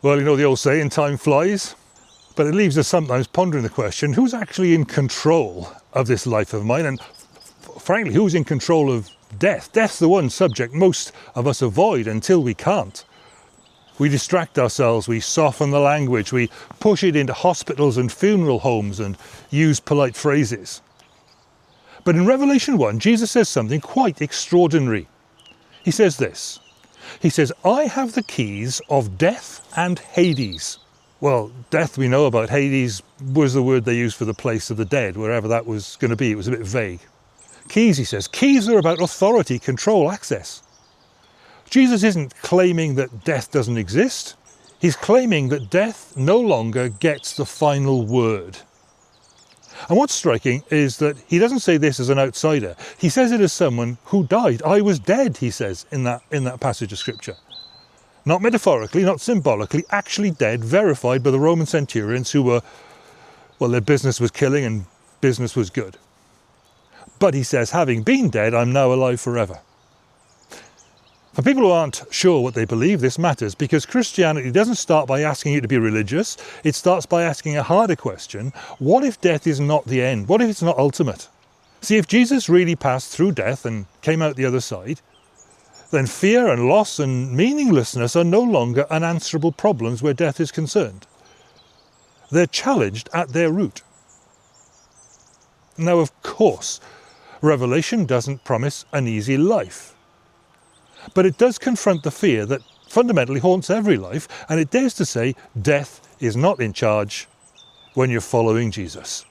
Well, you know the old saying, time flies, but it leaves us sometimes pondering the question, who's actually in control of this life of mine? And frankly, who's in control of death? Death's the one subject most of us avoid until we can't. We distract ourselves, we soften the language, we push it into hospitals and funeral homes and use polite phrases. But in Revelation 1, Jesus says something quite extraordinary. He says this. He says, I have the keys of death and Hades. Well, death we know about. Hades was the word they used for the place of the dead, wherever that was going to be. It was a bit vague. Keys, he says. Keys are about authority, control, access. Jesus isn't claiming that death doesn't exist. He's claiming that death no longer gets the final word. And what's striking is that he doesn't say this as an outsider. He says it as someone who died. I was dead, he says in that passage of scripture. Not metaphorically, not symbolically, actually dead, verified by the Roman centurions who were, well, their business was killing and business was good. But he says, having been dead, I'm now alive forever. For people who aren't sure what they believe, this matters because Christianity doesn't start by asking you to be religious. It starts by asking a harder question. What if death is not the end? What if it's not ultimate? See, if Jesus really passed through death and came out the other side, then fear and loss and meaninglessness are no longer unanswerable problems where death is concerned. They're challenged at their root. Now, of course, Revelation doesn't promise an easy life. But it does confront the fear that fundamentally haunts every life, and it dares to say death is not in charge when you're following Jesus.